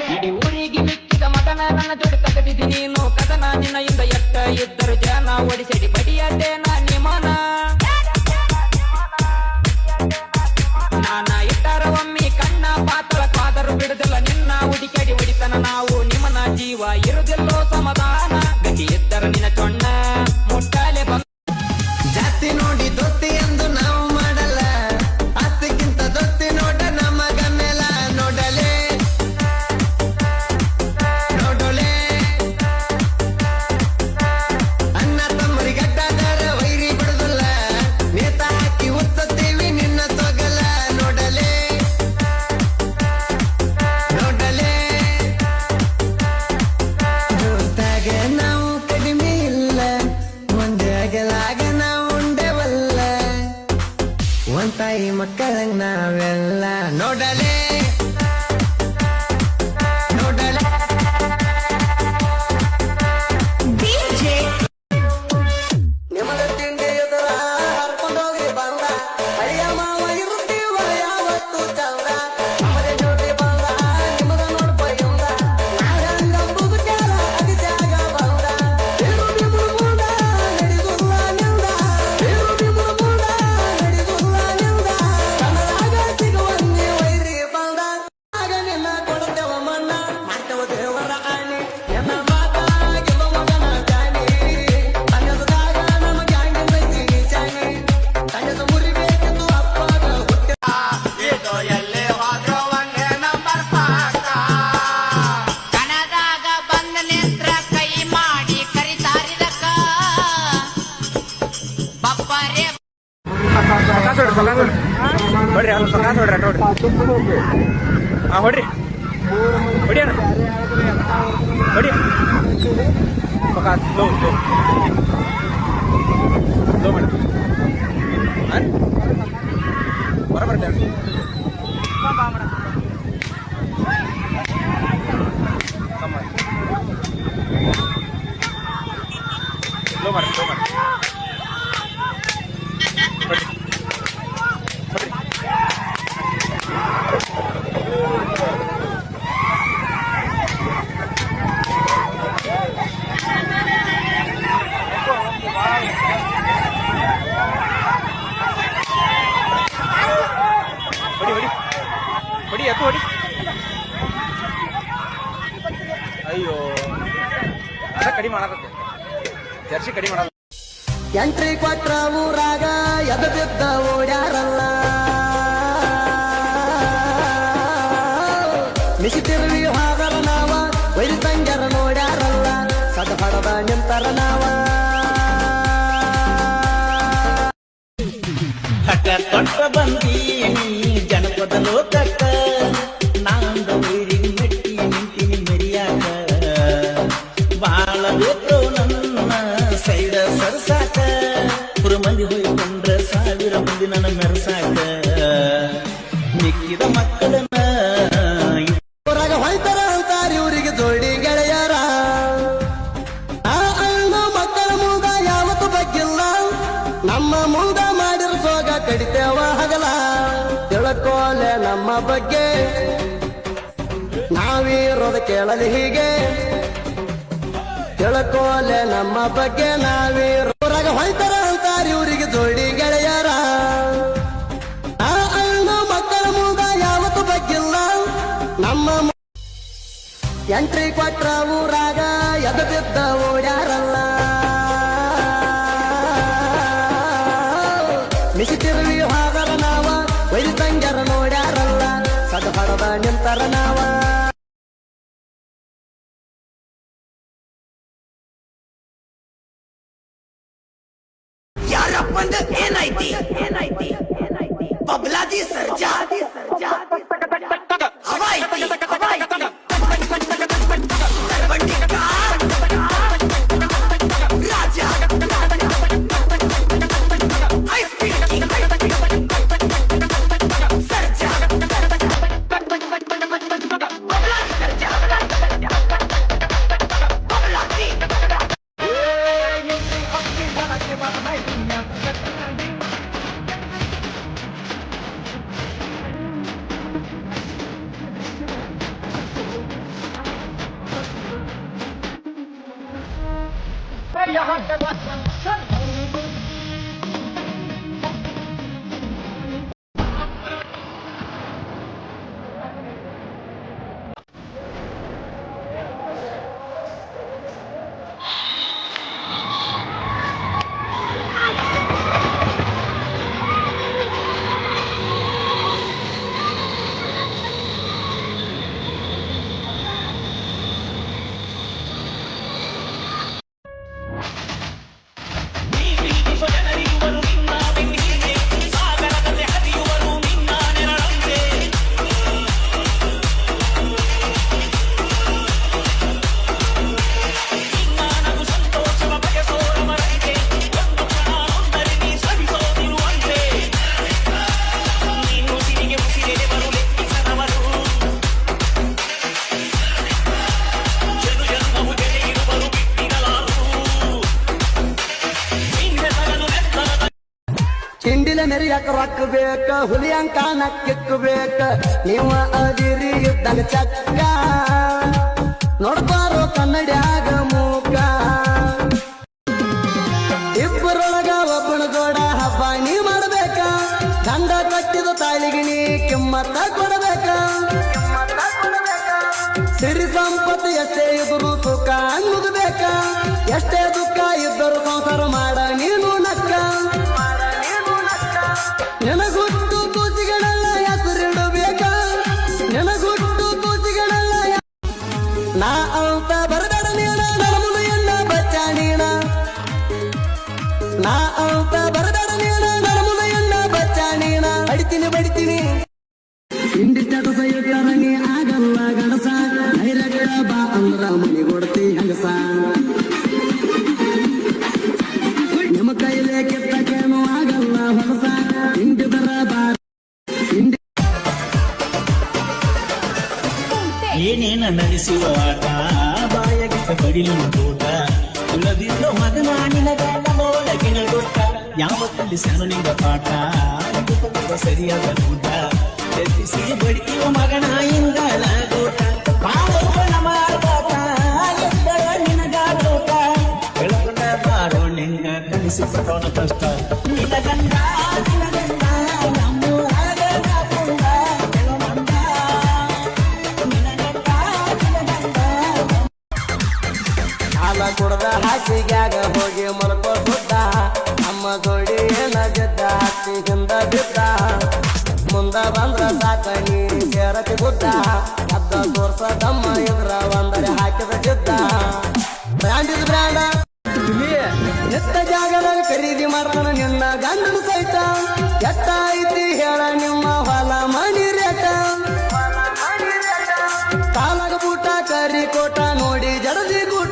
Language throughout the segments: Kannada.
ಇಡೀ ಊರಿಗೆ ಮಿಕ್ಕಿದ ಮಗನ ನನ್ನ ಜೋಡಿ ತಗದಿದಿ ನೀನು ಕದನ ನಿನ್ನೆಯಿಂದ ಎಷ್ಟ ಇದ್ದರು ಜನ ಓಡಿಸಿಡಿ ಬಡಿಯದೆ ನಿಮನ ನಾನ ಇಟ್ಟರ ಒಮ್ಮಿ ಕಣ್ಣ ಪಾತ್ರ ಕಾದರು ಬಿಡುದಿಲ್ಲ ನಿನ್ನ ಹುಡುಕಡಿ ಹೊಡಿತನ ನಾವು ನಿಮ್ಮನ ಜೀವ ಇರುದಿಲ್ಲೋ ಸಮಾಧಾನ ಗತಿ ಇದ್ದರ ನಿನ್ನ ಚೊಣ್ಣ ಮುಟ್ಟಾಲೆ ಬಂದ ಜಾತಿ ನೋಡಿ ದೊತ್ತಿ ಎಂದು ನಾವು ಮಾಡಲ್ಲ ಆಸ್ತಿಗಿಂತ ದೊತ್ತಿ ನೋಡ ನಮಗ ಮೇಲ ನೋಡಲೆ ನೋಡೋಲೆ ಅಣ್ಣ ತಮ್ಮರಿಗಡ್ಡಾದರ ವೈರಿ ಬಿಡುದಿಲ್ಲ ನೇತ ಹಾಕಿ ಉತ್ತತ್ತೀವಿ ನಿನ್ನ ತೊಗಲ ನೋಡಲೆ ನೋಡಲೆ ದೋಸ್ತಾಗ ನಾವು ಕಡಿಮೆ ಇಲ್ಲ ಒಂದೇ ಆಗಲಾಗ ನಾವು ಉಂಡೆವಲ್ಲ ಒಂದ್ ತಾಯಿ ಮಕ್ಕಳಂಗ್ ನಾವೆಲ್ಲ ನೋಡಲೆ ನೋಡಲೆ ನಿಮಗ ತಿಂಡಿ ಎದುರ ಹರ್ಕೊಂಡೋಗಿ ಬಂದ ಅಯ್ಯ ಮಾವ ಇರುತ್ತೀವ ಯಾವತ್ತು ಚಂದ ಅವರೇ ನೋಡಿ ಬಂದ ನಿಮಗ ನೋಡ್ಬಯ್ಯಂದ ನಾಗಂಬುದು ಕೇಳ ಅದಿತ್ಯಾಗ ಬಂದ ಇರು ಬಿಮುರು ಮುಂದ ನಡೆದುಲ್ಲ ನಿಂದ ಇರು ಬಿಮುರು ಮುಂದ ನಡೆದುಲ್ಲ ನಿಂದ ಕನ್ನಡಾಗ ಸಿಗುವಂಗೆ ವೈರಿ ಬಂದ ಆಗ ನಿನ್ನ ಕೊಡ್ತೇವ ಮಣ್ಣ ಮಾಡ್ತೇವ ದೇವರ ಆಣಿ ಎನ್ನ ಮಾತ ಗೆಲ್ಲೋ ಮಗನ ಜಾನಿ ತನ್ನದಾಗ ನಮಗೆ ಹಂಗೆ ಜಾನಿ ತನ್ನದ ಮುರಿಬೇಕೆಂದು ಅಪ್ಪಾಗ ಹುಟ್ಟೆ ಇದು ಎಲ್ಲಿ ಹೋದ್ರು ಒಂದೇ ನಂಬರ್ ಪಾಕ ಕಣದಾಗ ಬಂದ ನಿಂತ್ರ ಕೈ ಮಾಡಿ ಕರಿತಾರಿದಕ್ಕ ಬಪ್ಪರೆ ಹೊಡ್ರಿ ಅವ್ನು ಸೊಕಾಸ್ ಹೊಡ್ರಿ ನೋಡ್ರಿ ಹಾ ಹೊಡ್ರಿ ಹೊಡಿ ಅಣ್ಣ ಹೊಡಿ ಸೊಕಾಸ್ ಸ್ಲೋ ಸ್ಲೋ ಸ್ಲೋ ಮಾಡಿ ಹೊರ ಬರ್ತೇವೆ ಸ್ಲೋ ಮಾಡಿ ಸ್ಲೋ ಮಾಡಿ ಹೊಡಿ ಹೊಡಿ ಹೊಡಿ ಹೊಡಿ ಹೊಡಿ ಎತ್ತು ಹೊಡಿ ಅಯ್ಯೋ ಅದ ಕಡಿಮೆ ಮಾಡತ್ತೆ ಜರ್ಸಿ ಕಡಿಮೆ ಮಾಡಲ್ಲ ಎಂಟ್ರಿ ಕೊಟ್ರ ಊರಾಗ ಎದ ಬಿದ್ದ ಓಡ್ಯಾರಲ್ಲ ಮಿಸಿ ತಿರುವಿ ಹಾದರ ನಾವ ವೈರಿ ತಂಗ್ಯರ ನೋಡ್ಯಾರಲ್ಲ ಸದ ಹೊಡದ ನಿಂತರ ನಾವ ಹಠ ತೊಟ್ಟ ಬಂದೀನಿ ಜನಪದ ಲೋಕಕ್ಕ ನಾಂದ ಊರಿಗೆ ಮೆಟ್ಟಿ ನಿಂತಿನಿ ಮೆರಿಯಾಕ ಬಾಳ ಬೇಕು ನನ್ನ ಸೈಡ ಸರ್ಸಾಕ ಪುರ ಮಂದಿ ಹೋಯ್ಕೊಂಡ್ರ ಸಾವಿರ ಮಂದಿ ನನ್ನ ಮೆರಸಾಕ ಮಿಕ್ಕಿದ ಮಕ್ಕಳನ್ನ ಊರಾಗ ಹೊಯ್ತಾರ ಅಂತಾರ ಇವ್ರಿಗೆ ಜೋಡಿ ಗೆಳೆಯರ ಆ ಅಣ್ಣ ಮಕ್ಕಳ ಮುಂದ ಯಾವತ್ತು ಬಗ್ಗಿಲ್ಲ ನಮ್ಮ ಮುಂದ ಮಾಡಿರೋ ಸೋಗ ಕಡಿತೇವ ಹಗಲ ತಿಳ್ಕೋಲೆ ನಮ್ಮ ಬಗ್ಗೆ ನಾವಿರೋದು ಕೇಳಲಿ ಹೀಗೆ ತಿಳ್ಕೋಲೆ ನಮ್ಮ ಬಗ್ಗೆ ನಾವಿರೋರಾಗ ಹೊಯ್ತಾರ ಅಂತಾರ ಇವ್ರಿಗೆ ಜೋಡಿ ಗೆಳೆಯರ ಆ ಅಣ್ಣ ಮಕ್ಕಳ ಮುಂದ ಯಾವತ್ತು ಬಗ್ಗಿಲ್ಲ ನಮ್ಮ ಎಂಟ್ರಿ ಕೊಟ್ರ ಊರಾಗ ಎದ ಬಿದ್ದ ಓಡ್ಯಾರಲ್ಲ ಮಿಸಿ ತಿರುವಿ ಹಾದರ ನಾವ ವೈರಿ ತಂಗ್ಯರ ನೋಡ್ಯಾರಲ್ಲ ಸದ ಹೊಡದ ನಿಂತರ ನಾವ ಯಾರಪ್ಪಂದ ಏನೈತಿ ಏನೈತಿ ಏನೈತಿ बबला दी सरजा हवाई तरवंडी का राजा हाई स्पीड किंग सरजा ಚಿಂಡಿಲ ಮೆರಿಯಕ ರೊಕ್ಕ ಬೇಕ ಹುಲಿಯಂಕ ನಕ್ಕಿಕ್ಕಬೇಕ ನೀವ ಅದಿರಿ ಇದ್ದಾಗ ಚಕ್ಕ ನೋಡ್ಬಾರೋ ಕನ್ನಡ್ಯಾಗ ಮೂಕ ಇಬ್ಬರೊಳಗ ಒಬ್ಬನ ಗೋಡ ಹಬ್ಬ ನೀ ಮಾಡ್ಬೇಕ ಗಂಡ ಕಟ್ಟಿದ ತಾಳಿಗೆ ನೀ ಕಿಮ್ಮತ್ತ ಕೊಡಬೇಕ ಸಿರಿ ಸಂಪತ್ತು ಎಷ್ಟೇ ಇದ್ರು ಸುಖ ಅನ್ನುದಬೇಕ ಎಷ್ಟೇ ದುಃಖ ಇದ್ದರು ಸಂಸಾರ ಮಾಡ ನೀನು ನಕ್ಕ ನೆನಗುಟ್ಟು ಕೂಸಿಗಳೆಲ್ಲ ಹೆಸರಿಡಬೇಕ ನೆನಗುಟ್ಟು ಕೂಸಿಗಳೆಲ್ಲ ನಾ ಅಂತ ಬರಬೇಡ ನೀನ ನನ್ನ ಮುನೆಯನ್ನ ಬಚ್ಚ ನೀನ ನಾ ಅಂತ ಬರಬೇಡ ನೀನ ನನ್ನ ಮುನೆಯನ್ನ ಬಚ್ಚ ನೀನ ಬಡಿತೀನಿ ಹಿಂಡಿ ತಟಸ ಇಟ್ಟರ ನೀ ಆಗಲ್ಲ ಗಣಸ ಧೈರ್ಯಗಳ ಬಾ ಅಂದ್ರ ಮನಿ ಕೊಡ್ತಿ ಹಂಗಸ ನಿಮ್ಮ ಕೈಲೇ ಕೆತ್ತಕೇನು ಆಗಲ್ಲ ಹೊಲಸ ಹಿಂಡಿ ಬರ ಬಾ ಏನೇನ ನಡೆಸುವ ಆಟ ಬಾಯಗಿಟ್ಟ ಬಡಿಲು ತೋಟ ಉಳದಿದ್ದ ಮಗನ ನಿನಗಾಲ ಮೋಲಗಿನ ಗೊತ್ತ ಯಾವತ್ತಲ್ಲಿ ಸಣ್ಣಿಂದ ಪಾಠ ಇದು ಸರಿಯಾದ ಊಟ ಎತ್ತಿಸಿ ಬಡಿಯುವ ಮಗನ ಇಂಗಳ ಗೋಟ ಬಾಳೋಣ ಮಾರ್ಗಾಟ ಎದ್ದಳ ನಿನಗಾಲೋಟ ಬೆಳಕೊಂಡ ಬಾರೋ ನಿಂಗ ಕಲಿಸಿಕೊಟ್ಟವನ ಕಷ್ಟ ನಿನ ಗಂಡ ನಮ್ಮೂರಾಗ ಪುಂಡ ಬೆಳಮಂಡ ಹಾಲ ಕುಡ್ದ ಹಾಸಿಗ್ಯಾಗ ಹೋಗಿ ಮಲ್ಕೋ ಸುದ್ದ ಅಮ್ಮ ಜೋಡಿ ಏನ ಗೆದ್ದ ಹತ್ತಿ ಹಿಂದ ಬಿದ್ದ ಮುಂದ ಬಂದ್ರ ಸಾಕ ನೀ ಸೇರತಿ ಗುದ್ದ ಅದ್ದ ತೋರ್ಸ ತಮ್ಮ ಇದ್ರ ಒಂದರೆ ಹಾಕಿದ ಜಿದ್ದ ಬ್ರ್ಯಾಂಡ್ ಇದು ಬ್ರ್ಯಾಂಡ ಎತ್ತ ಜಾಗದಲ್ಲಿ ಖರೀದಿ ಮಾಡ್ತಾನ ನಿನ್ನ ಗಂಡನ ಸಹಿತ ಎತ್ತ ಐತಿ ಹೇಳ ನಿಮ್ಮ ಹೊಲ ಮನಿ ರೇಟ ಕಾಲಾಗ ಬೂಟ ಕರಿ ಕೋಟ ನೋಡಿ ಜಡದಿ ಗೂಟ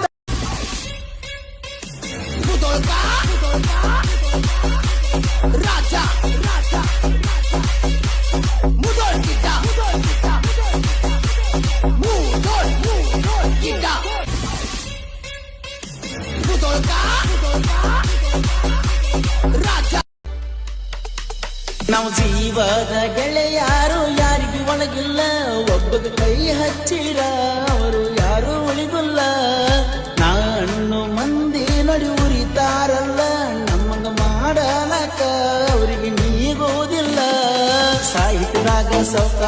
राजा मुदोल गिड्डा मुदोल गिड्डा मुदोल का राजा ನಾವು ಜೀವದ ಗೆಳೆಯಾರು ಯಾರಿಗೂ ಒಳಗಿಲ್ಲ ಒಬ್ಬದ ಕೈ ಹಚ್ಚಿರ ಅವರು ಯಾರು ಉಳಿಗುಲ್ಲ ನಾನು ಮಂದಿ ನೋಡಿ ಉರಿತಾರಲ್ಲ ನಮಗ ಮಾಡಲಕ ಅವರಿಗೆ ನೀಗೋದಿಲ್ಲ ಸಾಹಿತ್ಯದಾಗ ಸೌಕ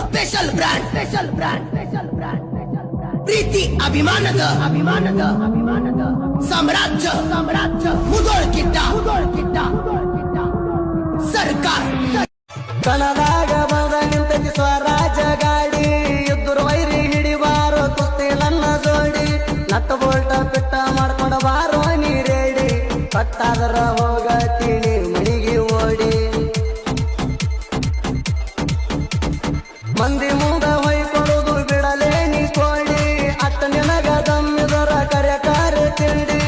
ಸ್ಪೆಷಲ್ ಬ್ರ್ಯಾಂಡ್ ಪ್ರೀತಿ ಅಭಿಮಾನದ ಸಾಮ್ರಾಜ್ಯ ಮುದೋಳ್ ಕಿಟ್ಟ ಸರ್ಕಾರ ಕಣದಾಗ ಬಂದ ನಿಂತೈತಿ ಸ್ವರಾಜ ಗಾಡಿ ಇದ್ದರು ವೈರಿ ಹಿಡಿಬಾರೋ ಕುಸ್ತಿ ನನ್ನ ಜೋಡಿ ನಟ್ಟ ಬೋಲ್ಟ ಪಿಟ್ಟ ಮಾಡ್ಕೊಂಡ ಬಾರೋ ನೀ ರೇಡಿ ಕಟ್ಟಾದರ ಹೋಗತೀನಿ ಮಣಿಗೆ ಓಡಿ ಮಂದಿ ಮುಂದ ಹೊಯ್ಕೊಳ್ಳೋದು ಬಿಡಲೇ ನೀ ಕೋಡಿ ಅತ್ತ ನಿನಗ ದಮ್ಮಿದರ ಕರೆ ತಿಂಡಿ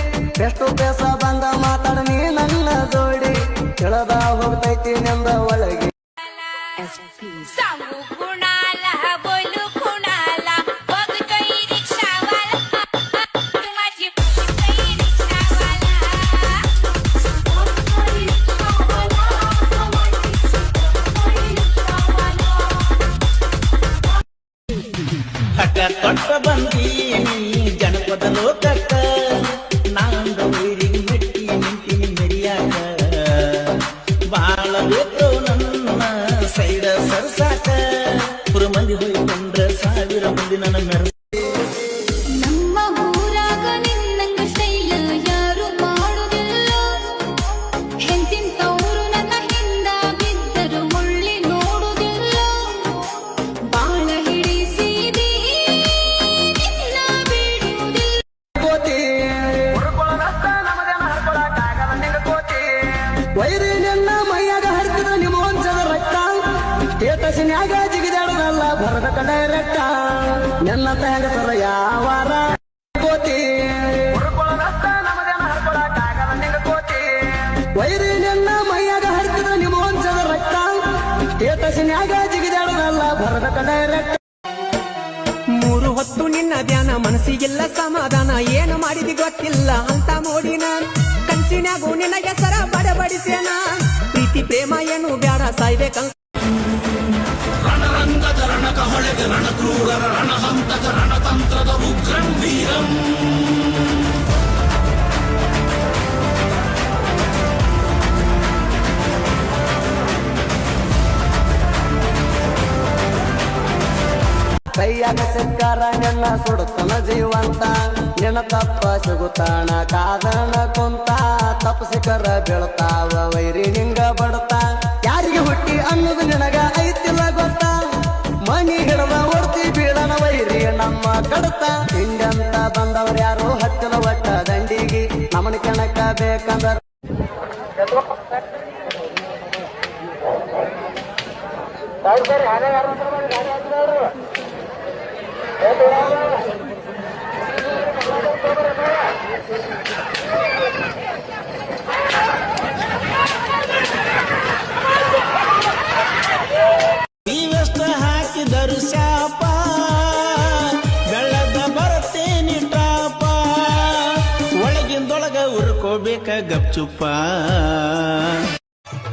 ಎಷ್ಟು ಪೇಸ ಬಂದ ಮಾತಾಡ ನೀ ನನ್ನ ಜೋಡಿ ಕೆಳದ ಹೋಗ್ತೈತಿ ನಿಂದ ಒಳಗೆ सांगू कुणाला बोलू कुणाला बघतोय रिक्षावाला तू माझी बघतोय रिक्षावाला ಹಠ ತೊಟ್ಟ ಬಂದೀನಿ ಜನಪದ ಲೋಕಕ್ಕ ನಾಂದ ಊರಿಗೆ ಮೆಟ್ಟಿ ನಿಂತೀನಿ ಮೆರಿಯಾಕ ಬಾಳ ಬೇಕು ನನ್ನ ಸೈಡ ಸರ್ಸಾಕ ಪುರ ಮಂದಿ ಹೋಯ್ಕೊಂಡ್ರ ಸಾವಿರ ಮಂದಿ ನನ್ನ ಮೆರೆಸ ನಮ್ಮ ಊರಾಗ ನಿನ್ನಂಗ ಸ್ಟೈಲ್ ಯಾರು ಮಾಡುದಿಲ್ಲ ಹೆಂತಿಂತವ್ರು ನನ್ನ ಹಿಂದ ಬಿದ್ದರು ಮುಳ್ಳಿ ನೋಡುದಿಲ್ಲ ಬಾಳ ಹಿಡಿಸಿದಿ ನಿನ್ನ ಬಿಡುವುದಿಲ್ಲ ಕೋತಿ ವೈರಿ ನನ್ನ ಮೈಯಾಗ ಹರಿಸಿದ ನಿಮ್ಮ ವಂಶದ ರಕ್ತ ಸ್ಟೇಟಸ್ನ್ಯಾಗ ಜಿಗಿದಾಡದಲ್ಲ ಭರದ ಡೈರೆಕ್ಟ ನನ್ನ ಹೆಂಗಸರ ಯಾವಾರ ಕೋತಿ ವೈರಿ ನನ್ನ ಮೈಯಾಗ ಹರಿಸಿದ ನಿಮ್ಮ ವಂಶದ ರಕ್ತ ಸ್ಟೇಟಸ್ನ್ಯಾಗ ಜಿಗಿದಾಡದಲ್ಲ ಭರದ ಡೈರೆಕ್ಟ ಮೂರು ಹೊತ್ತು ನಿನ್ನ ಧ್ಯಾನ ಮನಸ್ಸಿಗೆಲ್ಲ ಸಮಾಧಾನ ಏನು ಮಾಡಿದಿ ಗೊತ್ತಿಲ್ಲ ಅಂತ ಮೋಡಿನ ಕನ್ಸಿನ್ಯಾಗೂ ನಿನ್ನ ಹೆಸರ ಬಡಬಡಿಸೇನ ಪ್ರೀತಿ ಪ್ರೇಮ ಏನು ಬ್ಯಾಡ ಸಾಯ್ಬೇಕಂತ ಕೈಯಾಗ ಸಿಕ್ಕಾರ ನಿನ್ನ ಸುಡುತ್ತನ ಜೀವಂತ ನಿನ್ನ ತಪ್ಪ ಸಿಗುತ್ತಾನ ಕಾದಣ ಕುಂತ ತಪ್ಪು ಸಿಕ್ಕರ ಬೀಳ್ತಾವ ವೈರಿ ನಿಂಗ ಬಡತ ಯಾರಿಗೆ ಹುಟ್ಟಿ ಅನ್ನೋದು ನಿನಗ ಐತಿಲ್ಲ ಗೊತ್ತ ಮನಿ ಹಿಡದ ಒಡ್ತಿ ಬೀಳನ ವೈರಿ ನಮ್ಮ ಕಡತ ಹಿಂಗಂತ ಬಂದವ್ರು ಯಾರು ಹತ್ತಿರ ಒಟ್ಟ ದಂಡಿಗಿ ನಮನ ಕೆಣಕ ಬೇಕಂದ್ರ ನೀವೆಷ್ಟ ಹಾಕಿದರು ಶಾಪ ಬೆಳ್ಳದ ಬರ್ತೇನಿ ಟಾಪ ಒಳಗಿಂದೊಳಗ ಉರ್ಕೋಬೇಕ ಗಪ್ಚುಪ್ಪ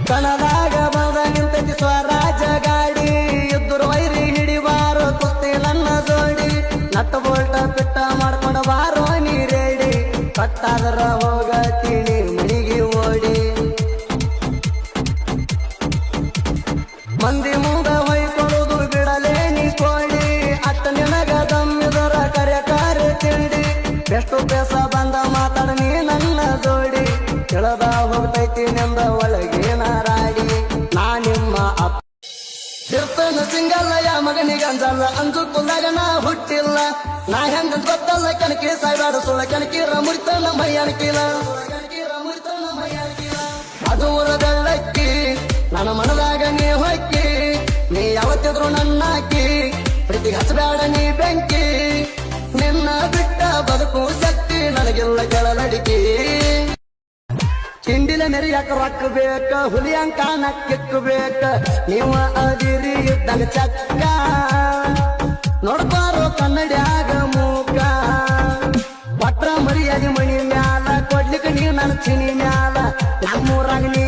ಕಣದಾಗ ಬಂದ ನಿಂತೈತಿ ಸ್ವರಾಜ ಗಾಡಿ ಇದ್ದರು ವೈರಿ ಹಿಡಿಬಾರೋ ಕುಸ್ತಿ ನನ್ನ ಜೋಡಿ ನಟ್ಟ ಬೋಲ್ಟ ಪಿಟ್ಟ ಮಾಡ್ಕೊಂಡ ಬಾರೋ ನೀ ರೇಡಿ ಕಟ್ಟಾದರ ಹೋಗತೀನಿ ಮಣಿಗೆ ಓಡಿ ಮಂದಿ ಮುಂದ ಹೊಯ್ಕೊಳ್ಳೋದು ಬಿಡಲೇ ನೀ ಕೋಡಿ ಅತ್ತ ನಿನಗ ದಮ್ಮಿದರ ಕರೆ ತಿಂಡಿ ಎಷ್ಟು ಪೇಸ ಬಂದ ಮಾತಾಡ ನೀ ನನ್ನ ಜೋಡಿ ಕೆಳದ ಹೋಗ್ತೈತಿ ನಿಂದ ಒಳಗೇನ ರಾಡಿ ನಾ ನಿಮ್ಮ ಅಪ್ಪ ಇರ್ತನ ಸಿಂಗಲ್ಲ ಯಾ ಮಗನಿಗಂಜಲ್ಲ ಅಂಜು ಕುಂದಾಗ ನಾ ಹುಟ್ಟಿಲ್ಲ ನಾ ಹೆಂಗ ಗೊತ್ತಲ್ಲ ಕಣಕಿ ಸಾಯ್ಬಾಡ ಸುಳ್ಳ ಕಣಕಿರ ಮುರಿತನ ಮೈಯಣಕಿಲ್ಲ ಅದು ಬೆಳ್ಳಕ್ಕಿ ನನ್ನ ಮನದಾಗ ನೀ ಹೊಕ್ಕಿ ನೀ ಯಾವತ್ತಿದ್ರು ನನ್ನಾಕಿ ಪ್ರೀತಿ ಹಚ್ಚಬೇಡ ನೀ ಬೆಂಕಿ ನಿನ್ನ ಬಿಟ್ಟ ಬದುಕು ಶಕ್ತಿ ನನಗಿಲ್ಲ ಕೆಳಲಡಿಕಿ ಚಿಂಡಿಲ ಮೆರಿಯಾಕ ರೊಕ್ಕ ಬೇಕ ಹುಲಿಯಂಕ ನಕ್ಕಿಕ್ಕಬೇಕ ನೀವು ಅದಿರಿ ಇದ್ದಾಗ ಚಕ್ಕ ನೋಡ್ಬಾರೋ ಕನ್ನಡ್ಯಾಗ ಮೂಕ ಪಟ್ರ ಮರಿಯಾದಿ ಮಣಿ ಮ್ಯಾಲ ಕೊಡ್ಲಿಕ್ಕೆ ನೀ ನನ್ನ ಚಿನಿ ಮ್ಯಾಲ ನಮ್ಮೂರಾಗ ನೀ